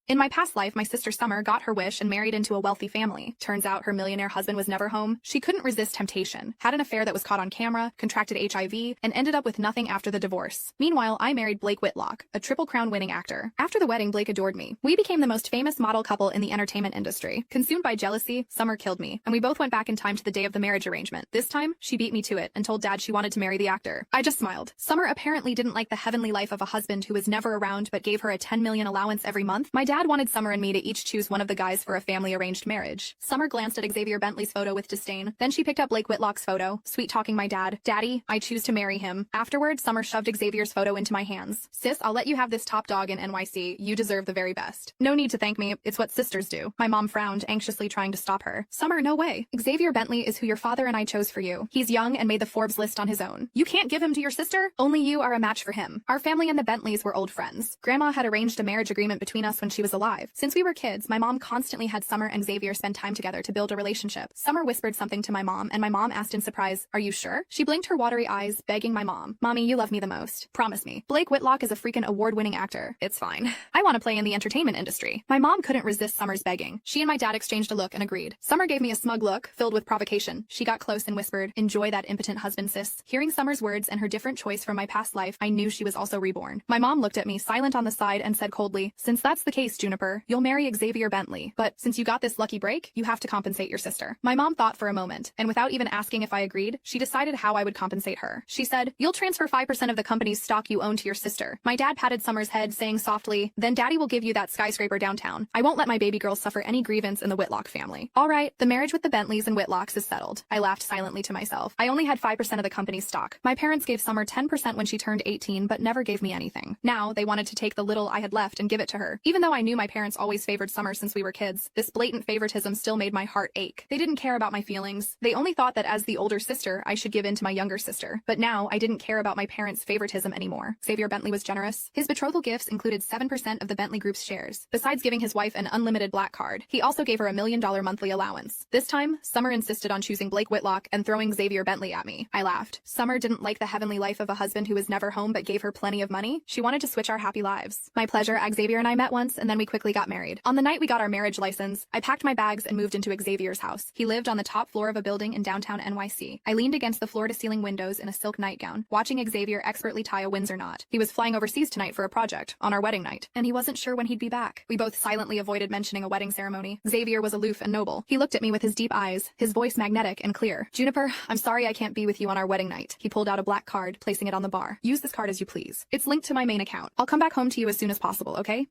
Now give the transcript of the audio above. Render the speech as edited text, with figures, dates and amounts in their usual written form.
In my past life, my sister Summer got her wish and married into a wealthy family. Turns out her millionaire husband was never home. She couldn't resist temptation, had an affair that was caught on camera, contracted HIV, and ended up with nothing after the divorce. Meanwhile, I married Blake Whitlock, a Triple Crown winning actor. After the wedding, Blake adored me. We became the most famous model couple in the entertainment industry. Consumed by jealousy, Summer killed me, and we both went back in time to the day of the marriage arrangement. This time, she beat me to it and told Dad she wanted to marry the actor. I just smiled. Summer apparently didn't like the heavenly life of a husband who was never around but gave her a $10 million allowance every month. My dad wanted Summer and me to each choose one of the guys for a family-arranged marriage. Summer glanced at Xavier Bentley's photo with disdain. Then she picked up Blake Whitlock's photo, sweet-talking my dad. Daddy, I choose to marry him. Afterward, Summer shoved Xavier's photo into my hands. Sis, I'll let you have this top dog in NYC. You deserve the very best. No need to thank me. It's what sisters do. My mom frowned, anxiously trying to stop her. Summer, no way. Xavier Bentley is who your father and I chose for you. He's young and made the Forbes list on his own. You can't give him to your sister? Only you are a match for him. Our family and the Bentleys were old friends. Grandma had arranged a marriage agreement between us when she was alive. Since we were kids, my mom constantly had Summer and Xavier spend time together to build a relationship. Summer whispered something to my mom, and my mom asked in surprise, "Are you sure?" She blinked her watery eyes, begging my mom, "Mommy, you love me the most. Promise me." Blake Whitlock is a freaking award-winning actor. It's fine. I want to play in the entertainment industry. My mom couldn't resist Summer's begging. She and my dad exchanged a look and agreed. Summer gave me a smug look, filled with provocation. She got close and whispered, "Enjoy that impotent husband, sis." Hearing Summer's words and her different choice from my past life, I knew she was also reborn. My mom looked at me, silent on the side, and said coldly, "Since that's the case, Juniper, you'll marry Xavier Bentley. But since you got this lucky break, you have to compensate your sister." My mom thought for a moment, and without even asking if I agreed, she decided how I would compensate her. She said, "You'll transfer 5% of the company's stock you own to your sister." My dad patted Summer's head, saying softly, "Then Daddy will give you that skyscraper downtown. I won't let my baby girl suffer any grievance in the Whitlock family." All right, the marriage with the Bentleys and Whitlocks is settled. I laughed silently to myself. I only had 5% of the company's stock. My parents gave Summer 10% when she turned 18, but never gave me anything. Now, they wanted to take the little I had left and give it to her. Even though I knew my parents always favored Summer since we were kids, this blatant favoritism still made my heart ache. They didn't care about my feelings. They only thought that as the older sister, I should give in to my younger sister. But now, I didn't care about my parents' favoritism anymore. Xavier Bentley was generous. His betrothal gifts included 7% of the Bentley Group's shares. Besides giving his wife an unlimited black card, he also gave her a $1 million monthly allowance. This time, Summer insisted on choosing Blake Whitlock and throwing Xavier Bentley at me. I laughed. Summer didn't like the heavenly life of a husband who was never home but gave her plenty of money. She wanted to switch our happy lives. My pleasure, Xavier and I met once, and then we quickly got married. On the night we got our marriage license, I packed my bags and moved into Xavier's house. He lived on the top floor of a building in downtown NYC. I leaned against the floor-to-ceiling windows in a silk nightgown, watching Xavier expertly tie a Windsor knot. He was flying overseas tonight for a project, on our wedding night, and he wasn't sure when he'd be back. We both silently avoided mentioning a wedding ceremony. Xavier was aloof and noble. He looked at me with his deep eyes, his voice magnetic and clear. "Juniper, I'm sorry I can't be with you on our wedding night." He pulled out a black card, placing it on the bar. "Use this card as you please. It's linked to my main account. I'll come back home to you as soon as possible, okay?"